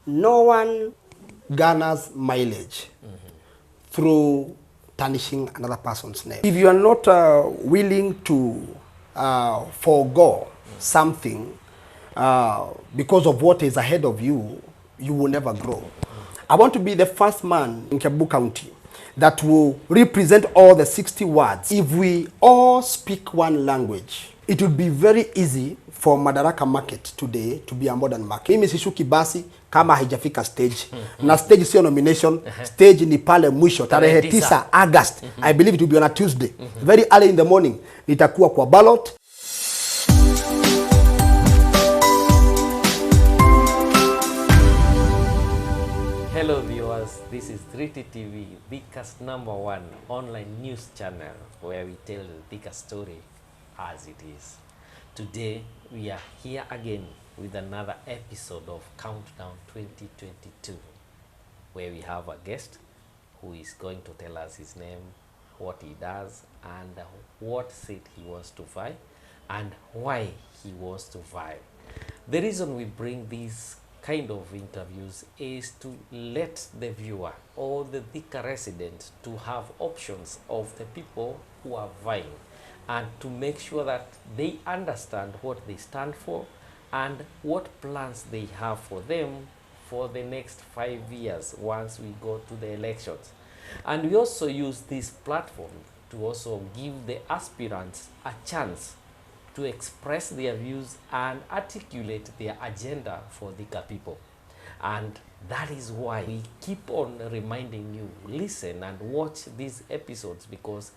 No one garners mileage through tarnishing another person's name. If you are not willing to forego something because of what is ahead of you, you will never grow. I want to be the first man in Kiambu County that will represent all the 60 wards. If we all speak one language, it would be very easy for Madaraka market today to be a modern market. Mimi sishuki basi kama haijafika stage. Na stage sio nomination, stage ni pale mwisho tarehe 9 August. I believe it will be on a Tuesday. Very early in the morning nitakuwa kwa ballot. Hello viewers, this is 3T TV, Thika's #1 online news channel where we tell the Thika story as it is. Today we are here again with another episode of Countdown 2022 where we have a guest who is going to tell us his name, what he does and what seat he wants to vie and why he wants to vie. The reason we bring these kind of interviews is to let the viewer or the Thika resident to have options of the people who are vying and to make sure that they understand what they stand for and what plans they have for them for the next 5 years once we go to the elections. And we also use this platform to also give the aspirants a chance to express their views and articulate their agenda for Thika people. And that is why we keep on reminding you, listen and watch these episodes, because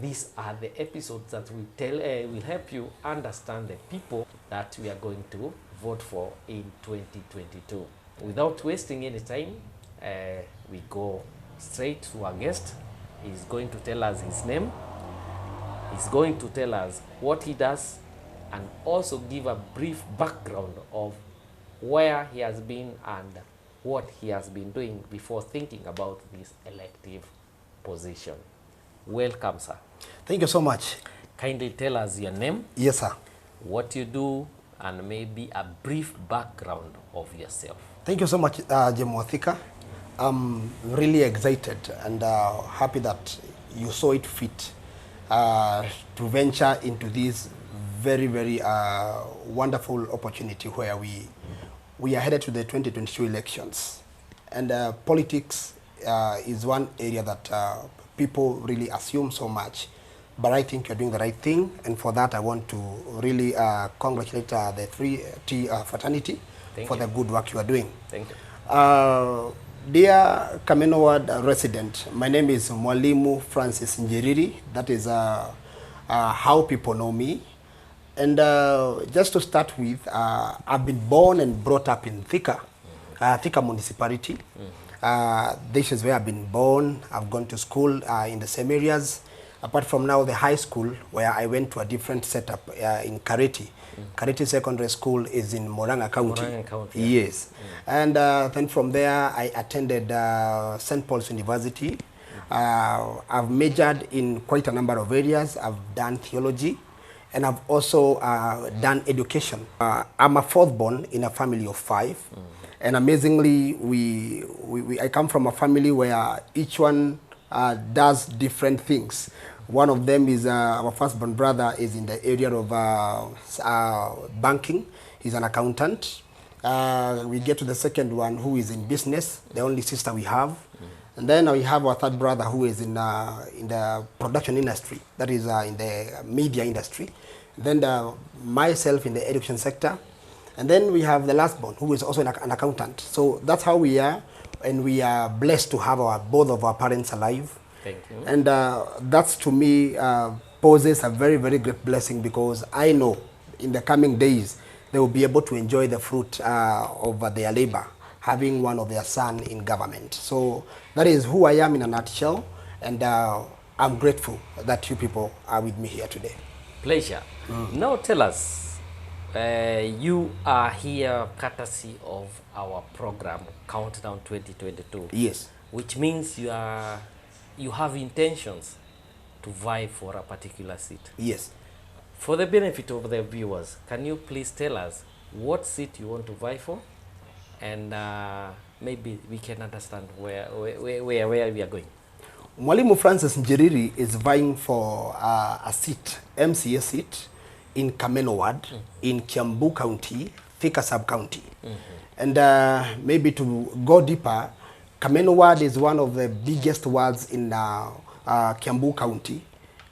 these are the episodes that will help you understand the people that we are going to vote for in 2022. Without wasting any time, we go straight to our guest. He's going to tell us his name. He's going to tell us what he does and also give a brief background of where he has been and what he has been doing before thinking about this elective position. Welcome, sir. Thank you so much. Kindly tell us your name. Yes, sir. What you do and maybe a brief background of yourself. Thank you so much, Jemo Thika. I'm really excited and happy that you saw it fit to venture into this very wonderful opportunity where we are headed to the 2022 elections. And politics is one area that people really assume so much. But I think you're doing the right thing. And for that, I want to really congratulate the 3T fraternity for the good work you are doing. Thank you. Dear Kameno Ward resident, my name is Mwalimu Njiriri. That is how people know me. And just to start with, I've been born and brought up in Thika, Thika municipality. This is where I've been born. I've gone to school in the same areas. Apart from now, the high school, where I went to a different setup in Kareti. Kareti Secondary School is in Moranga County. Moranga County, yeah. Yes. And then from there, I attended St. Paul's University. I've majored in quite a number of areas. I've done theology. And I've also done education. I'm a fourth born in a family of 5. And amazingly, I come from a family where each one does different things. One of them is our firstborn brother is in the area of banking. He's an accountant. We get to the second one who is in business, the only sister we have. And then we have our third brother who is in the production industry, that is in the media industry. Then myself in the education sector. And then we have the last born who is also an accountant. So that's how we are. And we are blessed to have both of our parents alive. Thank you. And that's to me poses a very great blessing, because I know in the coming days they will be able to enjoy the fruit of their labor, having one of their son in government. So that is who I am in a nutshell, and I'm grateful that you people are with me here today. Pleasure. Now tell us, you are here courtesy of our program Countdown 2022. Yes. Which means you have intentions to vie for a particular seat. Yes. For the benefit of the viewers, can you please tell us what seat you want to vie for? and maybe we can understand where we are going. Mwalimu Francis Njiriri is vying for a seat, MCA seat, in Kameno Ward, in Kiambu County, Thika Sub-County. And maybe to go deeper, Kameno Ward is one of the biggest wards in Kiambu County,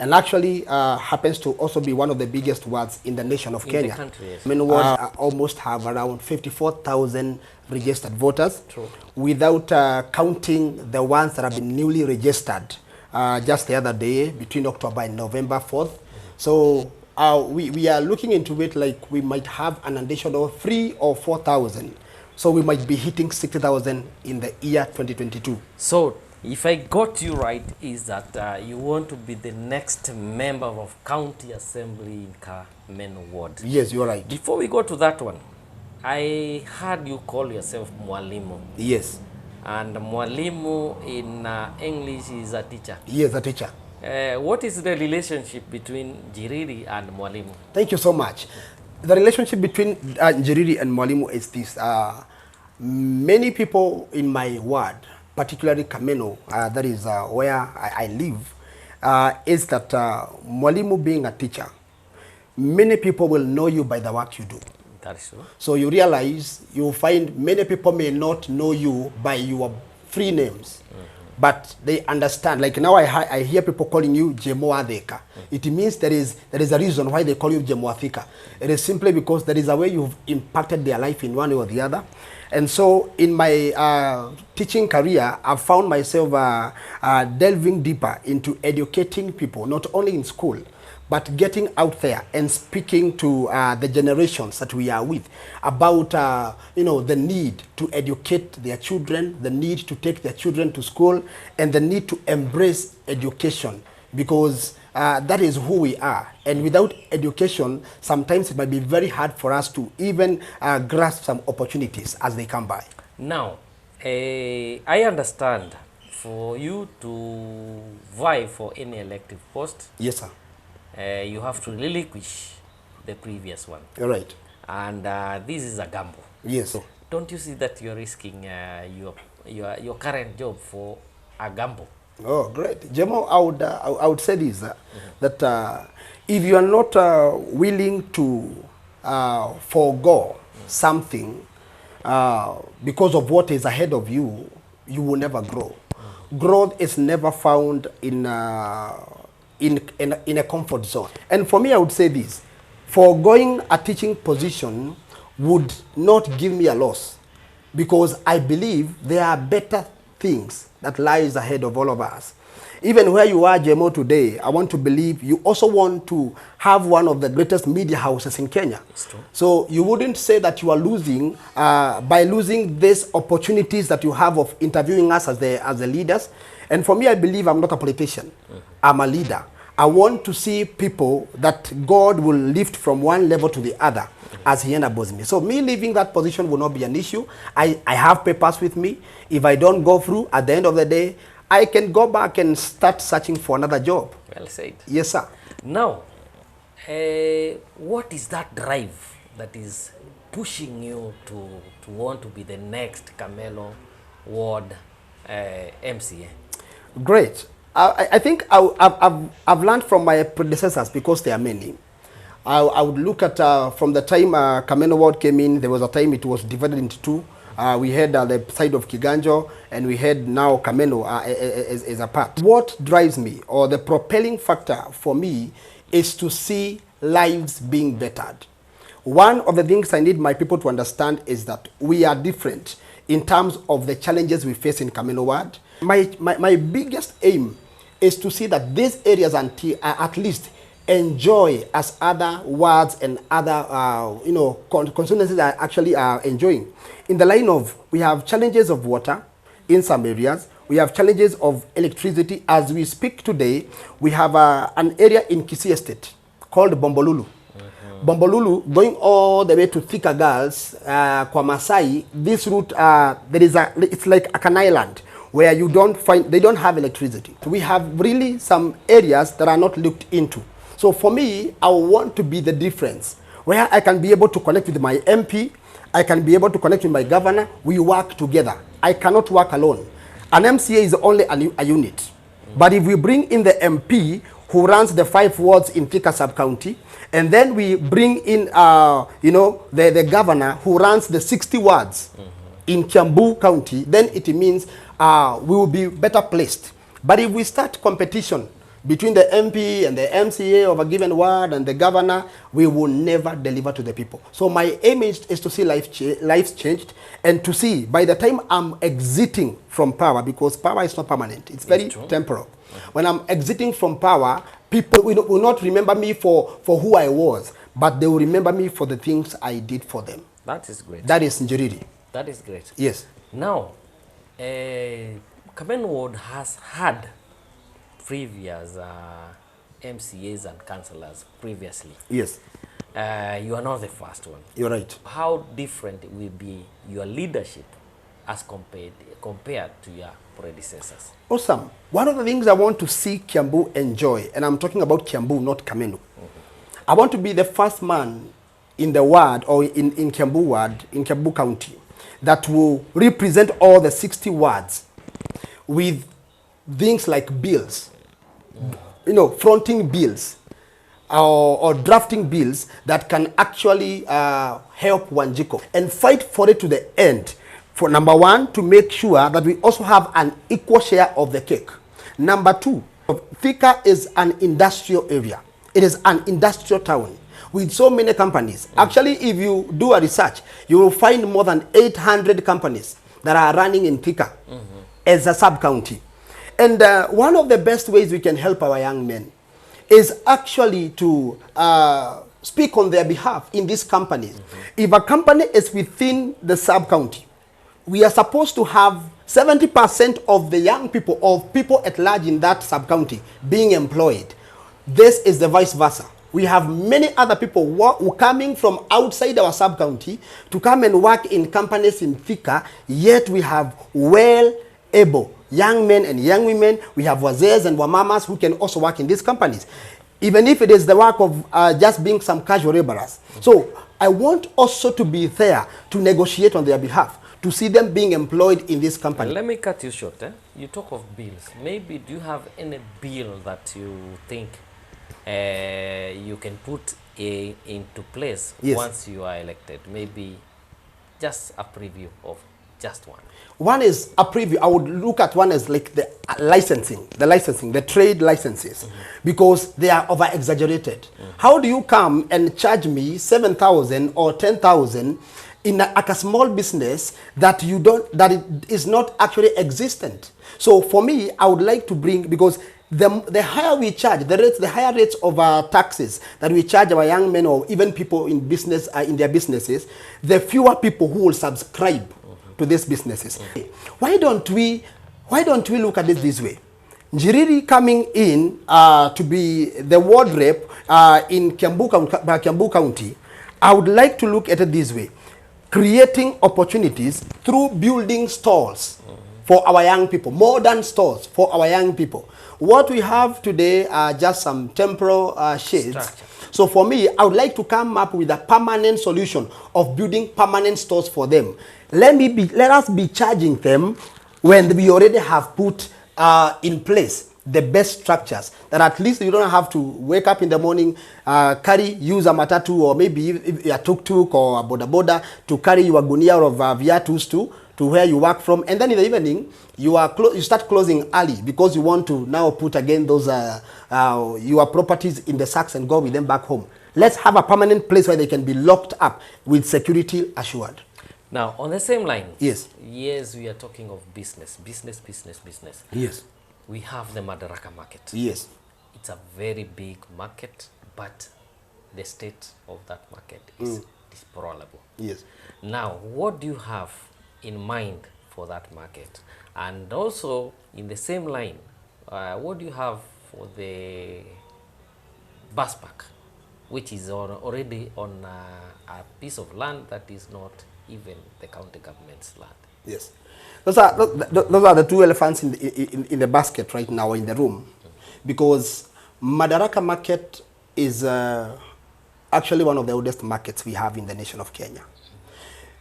and actually happens to also be one of the biggest wards in the nation of Kenya. The country, yes. Kameno Ward almost have around 54,000 registered voters. True. Without counting the ones that have been newly registered just the other day, between October and November 4th. So we are looking into it like we might have an additional 3,000 or 4,000. So we might be hitting 60,000 in the year 2022. So if I got you right, is that you want to be the next member of county assembly in Kameno Ward? Yes, you're right. Before we go to that one, I heard you call yourself Mwalimu. Yes. And Mwalimu in English is a teacher. Yes, a teacher. What is the relationship between Njiriri and Mwalimu? Thank you so much. The relationship between Njiriri and Mwalimu is this. Many people in my ward, particularly Kameno, that is where I live, is that Mwalimu being a teacher, many people will know you by the work you do. That is true. So you realize, you find many people may not know you by your free names, but they understand. Like now I hear people calling you Jemoadeka. It means there is a reason why they call you Jemoathika. It is simply because there is a way you've impacted their life in one way or the other. And so in my teaching career, I've found myself delving deeper into educating people, not only in school, but getting out there and speaking to the generations that we are with about the need to educate their children, the need to take their children to school, and the need to embrace education, because that is who we are. And without education, sometimes it might be very hard for us to even grasp some opportunities as they come by. Now, I understand for you to vie for any elective post, yes, sir, you have to relinquish the previous one. You're right. And this is a gamble. Yes. Don't you see that you're risking your current job for a gamble? Oh, great. Jemo, I would say this, that if you are not willing to forego something because of what is ahead of you, you will never grow. Growth is never found in a comfort zone. And for me, I would say this: foregoing a teaching position would not give me a loss, because I believe there are better things that lies ahead of all of us. Even where you are, Jemo, today, I want to believe you also want to have one of the greatest media houses in Kenya. That's true. So you wouldn't say that you are losing by losing these opportunities that you have of interviewing us as the leaders. And for me, I believe I'm not a politician. I'm a leader. I want to see people that God will lift from one level to the other as He enables me. So me leaving that position will not be an issue. I have papers with me. If I don't go through, at the end of the day, I can go back and start searching for another job. well said. Yes, sir. Now, what is that drive that is pushing you to want to be the next Kameno Ward MCA? Great. I think I've learned from my predecessors, because there are many. I would look at from the time Kameno Ward came in, there was a time it was divided into two. We had the side of Kiganjo, and we had now Kameno as a part. What drives me, or the propelling factor for me, is to see lives being bettered. One of the things I need my people to understand is that we are different in terms of the challenges we face in Kameno Ward. My biggest aim is to see that these areas at least enjoy as other wards and other constituencies are actually enjoying. In the line of, we have challenges of water in some areas, we have challenges of electricity. As we speak today, we have an area in Kisii Estate called Bombolulu. Bombolulu, going all the way to Thika Girls, kwa Masai, this route, it's like an island where they don't have electricity. We have really some areas that are not looked into. So for me, I want to be the difference, where I can be able to connect with my MP, I can be able to connect with my governor. We work together. I cannot work alone. An MCA is only a unit. But if we bring in the MP who runs the 5 wards in Thika sub-county, and then we bring in, the governor who runs the 60 wards in Kiambu County, then it means we will be better placed. But if we start competition between the MP and the MCA of a given ward and the governor, we will never deliver to the people. So my aim is to see lives changed, and to see by the time I'm exiting from power, because power is not permanent, it's very temporal. When I'm exiting from power, people will not remember me for who I was, but they will remember me for the things I did for them. That is great. That is Njiriri. That is great. Yes. Now, Kameno Ward has had previous MCAs and councillors previously. Yes. You are not the first one. You're right. How different will be your leadership as compared to your predecessors? Awesome. One of the things I want to see Kiambu enjoy, and I'm talking about Kiambu, not Kameno. I want to be the first man in the ward, or in Kiambu ward, in Kiambu County, that will represent all the 60 wards with things like bills, fronting bills or drafting bills that can actually help Wanjiko, and fight for it to the end. For number one, to make sure that we also have an equal share of the cake. Number two, Thika is an industrial area. It is an industrial town with so many companies. Actually, if you do a research, you will find more than 800 companies that are running in Thika as a sub-county. And one of the best ways we can help our young men is actually to speak on their behalf in these companies. If a company is within the sub-county, we are supposed to have 70% of the young people, or people at large in that sub-county, being employed. This is the vice versa. We have many other people who coming from outside our sub-county to come and work in companies in Thika, yet we have well-able young men and young women. We have wazes and wamamas who can also work in these companies, even if it is the work of just being some casual laborers. So I want also to be there to negotiate on their behalf, to see them being employed in this company. Let me cut you short. You talk of bills. Maybe do you have any bill that you think you can put into place once you are elected? Maybe just a preview of just one. One is a preview. I would look at one as like the licensing, the trade licenses, because they are over-exaggerated. How do you come and charge me 7,000 or 10,000 in a small business that it is not actually existent? So for me, I would like to bring, because the higher we charge, the higher rates of taxes that we charge our young men or even people in business, in their businesses, the fewer people who will subscribe to these businesses. Why don't we look at it this way? Njiriri coming in to be the ward rep in Kiambu County, I would like to look at it this way: creating opportunities through building stalls for our young people, modern stalls for our young people. What we have today are just some temporal shades. Structure. So for me, I would like to come up with a permanent solution of building permanent stores for them. Let us be charging them when we already have put in place the best structures, that at least you don't have to wake up in the morning, use a matatu or maybe a tuk-tuk or a boda to carry your gunia of viatus to where you work from, and then in the evening you start closing early because you want to now put again those your properties in the sacks and go with them back home. Let's have a permanent place where they can be locked up with security assured. Now, on the same line, yes, we are talking of business. Yes. We have the Madaraka market. Yes. It's a very big market, but the state of that market is deplorable. Yes. Now, what do you have in mind for that market? And also, in the same line, what do you have for the bus park, which is already on a piece of land that is not even the county government's land? Yes. Those are the two elephants in the basket right now in the room, because Madaraka market is actually one of the oldest markets we have in the nation of Kenya.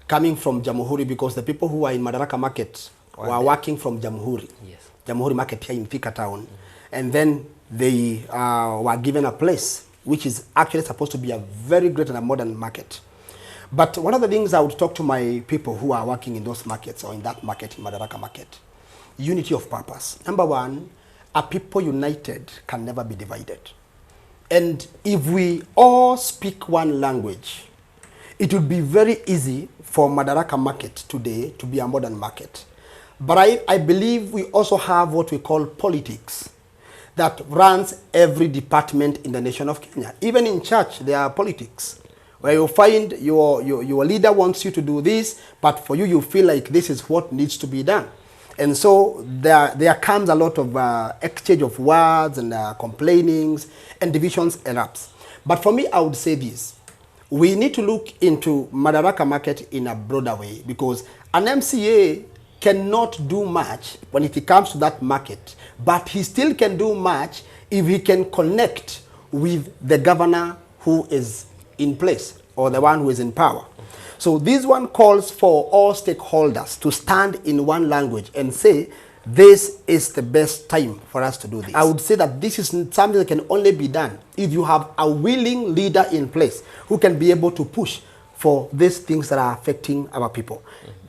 coming from Jamhuri, because the people who are in Madaraka Market were working from Jamhuri. Yes. Jamhuri Market here in Thika Town. And then they were given a place which is actually supposed to be a very great and a modern market. But one of the things I would talk to my people who are working in those markets or in that market, in Madaraka Market, unity of purpose. Number one, a people united can never be divided. And if we all speak one language, it would be very easy for Madaraka Market today to be a modern market. But I believe we also have what we call politics that runs every department in the nation of Kenya. Even in church, there are politics where you find your leader wants you to do this, but for you, you feel like this is what needs to be done. And so there comes a lot of exchange of words and complainings, and divisions erupts. But for me, I would say this. We need to look into Madaraka Market in a broader way, because an MCA cannot do much when it comes to that market, but he still can do much if he can connect with the governor who is in place or the one who is in power. So this one calls for all stakeholders to stand in one language and say, this is the best time for us to do this. I would say that this is something that can only be done if you have a willing leader in place who can be able to push for these things that are affecting our people.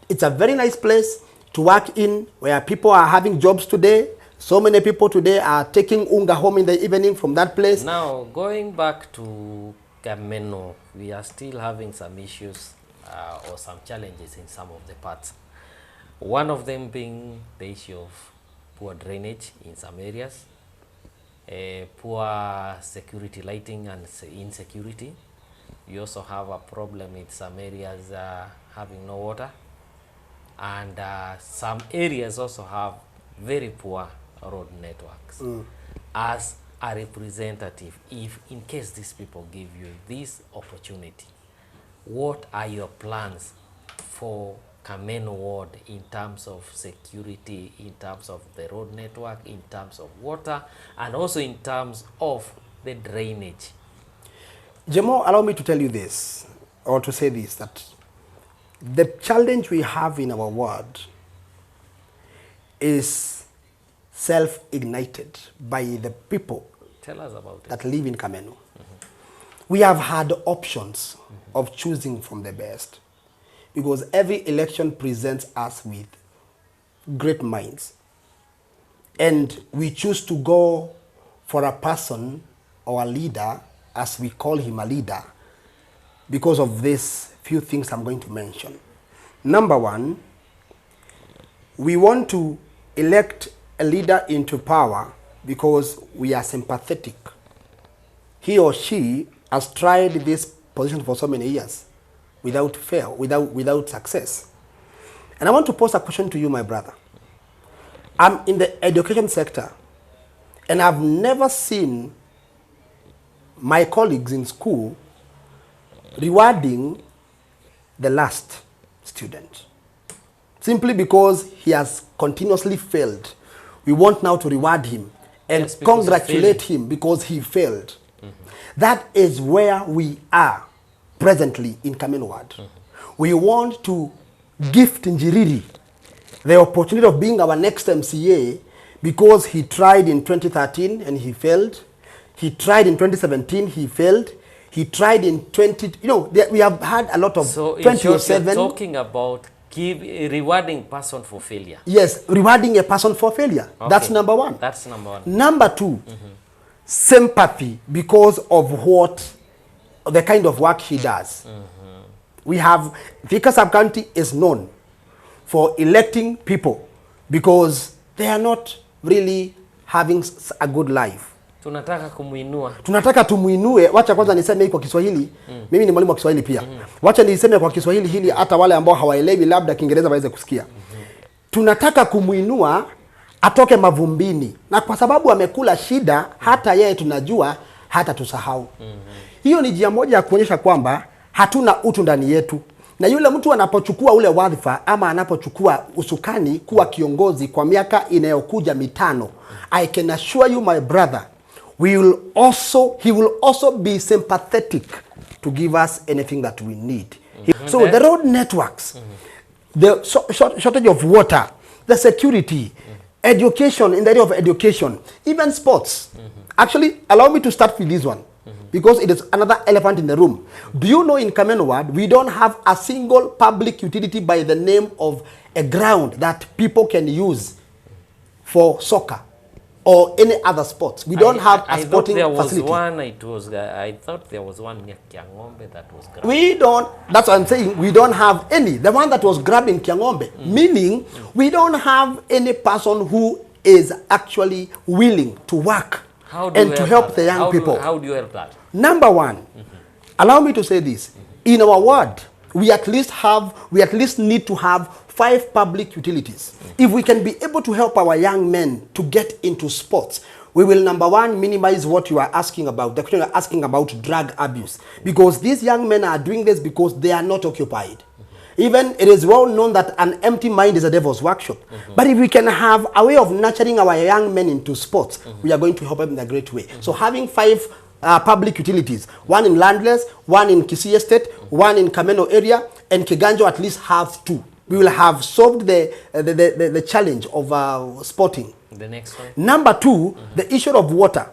It's a very nice place to work in, where people are having jobs today. So many people today are taking unga home in the evening from that place. Now, going back to Kameno, we are still having some issues or some challenges in some of the parts. One of them being the issue of poor drainage in some areas, poor security lighting and insecurity. We also have a problem in some areas having no water, and some areas also have very poor road networks. As a representative, if in case these people give you this opportunity, what are your plans for Kameno Ward in terms of security, in terms of the road network, in terms of water, and also in terms of the drainage? Jemo, allow me to tell you this, or to say this, that the challenge we have in our ward is self-ignited by the people. Tell us about it. That live in Kameno. We have had options of choosing from the best, because every election presents us with great minds. And we choose to go for a person or a leader, as we call him a leader, because of these few things I'm going to mention. Number one, we want to elect a leader into power because we are sympathetic. He or she has tried this position for so many years without fail, without success. And I want to pose a question to you, my brother. I'm in the education sector, and I've never seen my colleagues in school rewarding the last student simply because he has continuously failed. We want now to reward him and congratulate him because he failed. That is where we are presently in Kameno Ward. We want to gift Njiriri the opportunity of being our next MCA because he tried in 2013 and he failed. He tried in 2017, he failed. He tried in 20, we have had a lot of so 2007. You're talking about rewarding person for failure. Yes, rewarding a person for failure. Okay. That's number one. That's number one. Number two, sympathy because of the kind of work he does. We have, Thika Sub-County is known for electing people because they are not really having a good life. Tunataka kumuinua. Tunataka tumuinue. Wacha kwanza niseme kwa Kiswahili. Mimi ni mwalimu wa Kiswahili pia. Wacha niseme kwa Kiswahili hili hata wale ambao hawaelewi labda Kiingereza waweze kusikia. Tunataka kumuinua atoke mavumbini. Na kwa sababu amekula shida, hata yeye tunajua hata tusahau. Hiyo ni njia moja ya kuonyesha kwamba hatuna utu ndani yetu. Na yule mtu anapochukua ule wadhifa ama anapochukua usukani kuwa kiongozi kwa miaka inayokuja mitano, I can assure you, my brother, he will also be sympathetic to give us anything that we need So the road networks, the shortage of water, the security, education, in the area of education, even sports. Actually, allow me to start with this one, because it is another elephant in the room. Do you know in Kameno Ward, we don't have a single public utility by the name of a ground that people can use for soccer or any other sports. We don't have a sporting facility. I thought there was one near Kiangombe that was grabbed. We don't, that's what I'm saying, we don't have any. The one that was grabbed in Kiangombe, meaning we don't have any person who is actually willing to work and to help the young people. How do you help that? Number one, allow me to say this. In our ward, we at least need to have 5 public utilities. If we can be able to help our young men to get into sports, we will, number one, minimize what you are asking about. The question you are asking about drug abuse. Because these young men are doing this because they are not occupied. Even it is well known that an empty mind is a devil's workshop. But if we can have a way of nurturing our young men into sports, we are going to help them in a great way. So having 5 public utilities, one in Landless, one in Kisii Estate, one in Kameno area, and Kiganjo at least have 2. We will have solved the challenge of sporting. The next one. Number 2, the issue of water.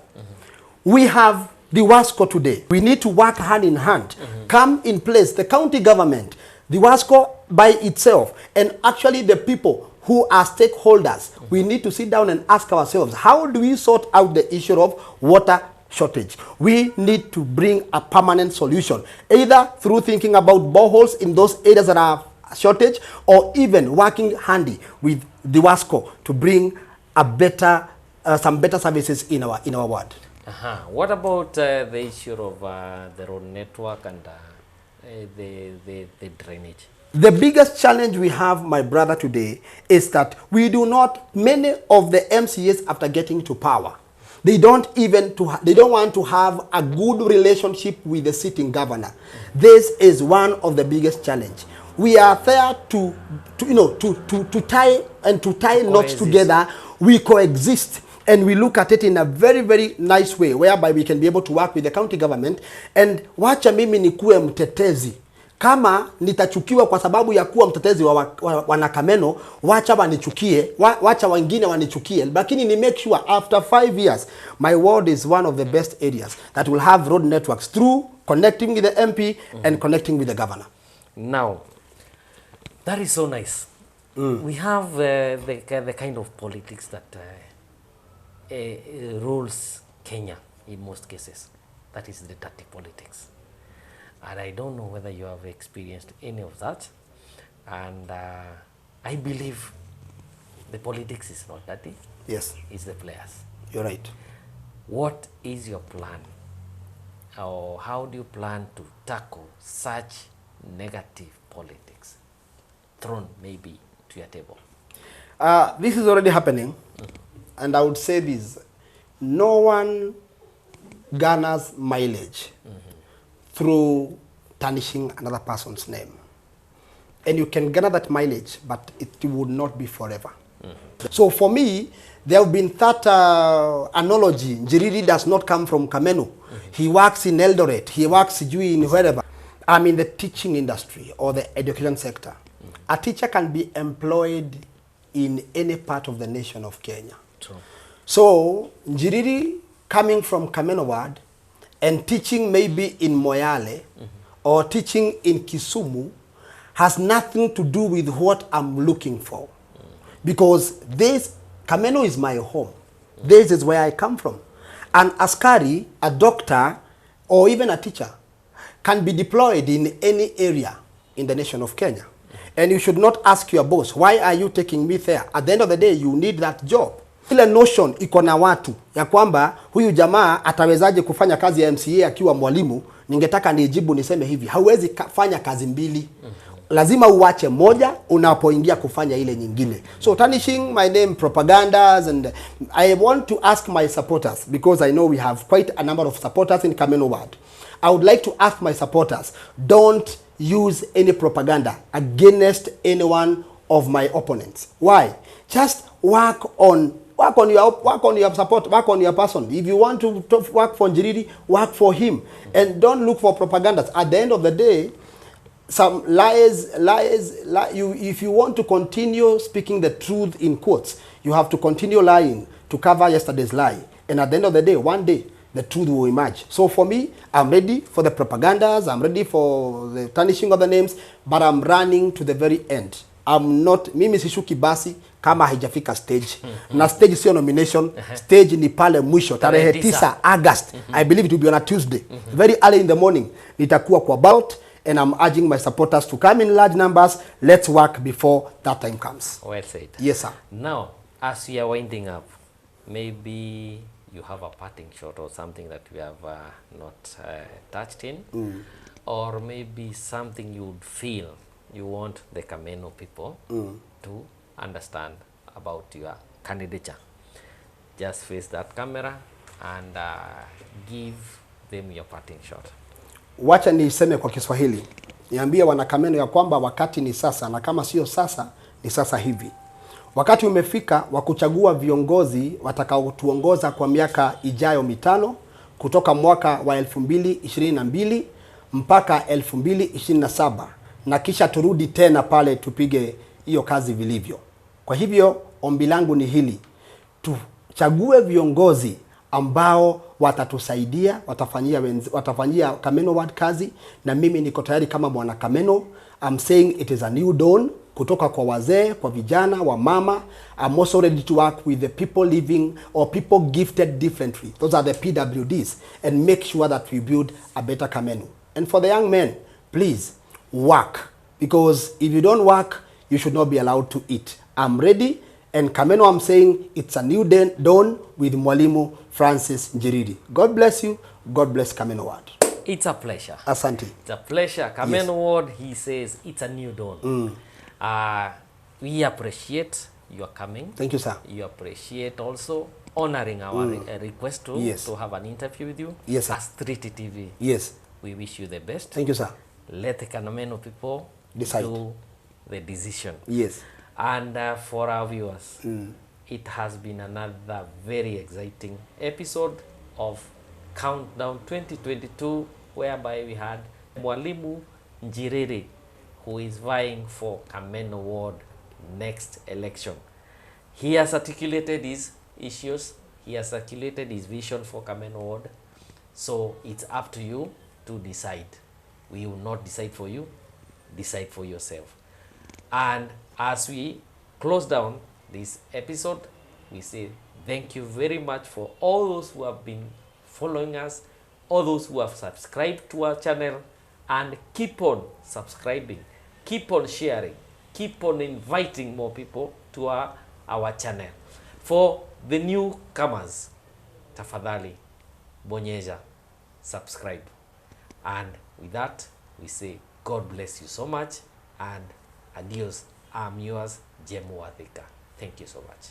We have the WASCO today. We need to work hand in hand. Come in place, the county government, the WASCO by itself, and actually the people who are stakeholders. We need to sit down and ask ourselves, how do we sort out the issue of water shortage? We need to bring a permanent solution, either through thinking about boreholes in those areas that are shortage, or even working handy with the WASCO to bring a better, some better services in our ward. What about the issue of the road network and the drainage? The biggest challenge we have, my brother, today is that we do not, many of the MCAs after getting to power, they don't want to have a good relationship with the sitting governor. This is one of the biggest challenge. We are there to tie knots together. We coexist, and we look at it in a very, very nice way, whereby we can be able to work with the county government. And wacha mimi nikuwe mtetezi. Kama nitachukiwa kwa sababu ya kuwa mtetezi wa wanakameno, wacha wanichukie, wacha wengine wanichukie. Lakini ni make sure after 5 years, my ward is one of the best areas that will have road networks through connecting with the MP and connecting with the governor. Now, that is so nice. We have the kind of politics that rules Kenya in most cases. That is the dirty politics. And I don't know whether you have experienced any of that. And I believe the politics is not dirty. Yes. It's the players. You're right. What is your plan? Or how do you plan to tackle such negative politics thrown maybe to your table? This is already happening. And I would say this: no one garners mileage through tarnishing another person's name. And you can garner that mileage, but it would not be forever. So for me, there have been that analogy. Njiriri does not come from Kameno. He works in Eldoret. He works in wherever. I'm in the teaching industry or the education sector. A teacher can be employed in any part of the nation of Kenya. True. So Njiriri coming from Kameno Ward and teaching maybe in Moyale or teaching in Kisumu has nothing to do with what I'm looking for. Because this, Kameno is my home. This is where I come from. An askari, a doctor, or even a teacher can be deployed in any area in the nation of Kenya. And you should not ask your boss, why are you taking me there? At the end of the day, you need that job. Ile notion iko na watu ya kwamba huyu jamaa atawezaje kufanya kazi ya MCA akiwa mwalimu. Ningetaka nijibu niseme hivi, hauwezi fanya kazi mbili. Lazima uache moja unapoingia kufanya ile nyingine. So tarnishing my name, propagandas, and I want to ask my supporters, because I know we have quite a number of supporters in Kameno Ward. I would like to ask my supporters, don't use any propaganda against any one of my opponents. Why? Just work on your support, work on your person. If you want to work for Njiriri, work for him. And don't look for propagandas. At the end of the day, some if you want to continue speaking the truth in quotes, you have to continue lying to cover yesterday's lie. And at the end of the day, one day, the truth will emerge. So for me, I'm ready for the propagandas, I'm ready for the tarnishing of the names, but I'm running to the very end. I'm not, mimi sishuki basi kama haijafika stage. Na stage sio nomination, stage ni pale mwisho, tarehe 9 August. I believe it will be on a Tuesday. Very early in the morning, nitakuwa kwa ballot, and I'm urging my supporters to come in large numbers. Let's work before that time comes. Well said. Yes, sir. Now, as we are winding up, maybe you have a parting shot or something that we have not touched in, or maybe something you would feel you want the Kameno people to understand about your candidature. Just face that camera and give them your parting shot. Wacha niseme kwa Kiswahili. Niambie wana Kameno ya kwamba wakati ni sasa, na kama sio sasa, ni sasa hivi. Wakati umefika wa kuchagua viongozi watakaotuongoza kwa miaka ijayo 5 kutoka mwaka wa 2022 mpaka 2027, na kisha turudi tena pale tupige hiyo kazi vilivyo. Kwa hivyo ombi langu ni hili: tuchague viongozi ambao watatusaidia, watafanyia Kameno Ward kazi, na mimi niko tayari kama mwana Kameno. I'm saying it is a new dawn, kutoka kwa wazee, kwa vijana, wa mama. I'm also ready to work with the people living or people gifted differently. Those are the PWDs, and make sure that we build a better Kameno. And for the young men, please work, because if you don't work, you should not be allowed to eat. I'm ready, and Kameno, I'm saying it's a new dawn with Mwalimu Njiriri. God bless you. God bless Kameno Ward. It's a pleasure. Asante. It's a pleasure. Kameno Ward, he says it's a new dawn. We appreciate your coming. Thank you, sir. You appreciate also honoring our request to have an interview with you. Yes, sir. As 3T TV. Yes. We wish you the best. Thank you, sir. Let the Kameno people decide. do the decision. Yes. And for our viewers, it has been another very exciting episode of Countdown 2022, whereby we had Mwalimu Njiriri, who is vying for Kameno Ward next election. He has articulated his issues, he has articulated his vision for Kameno Ward. So it's up to you to decide. We will not decide for you, decide for yourself. And as we close down this episode, we say thank you very much for all those who have been following us, all those who have subscribed to our channel, and keep on subscribing, keep on sharing, keep on inviting more people to our channel. For the newcomers, tafadhali bonyeza subscribe. And with that, we say God bless you so much, and adios. I'm yours, Jemu Wathika. Thank you so much.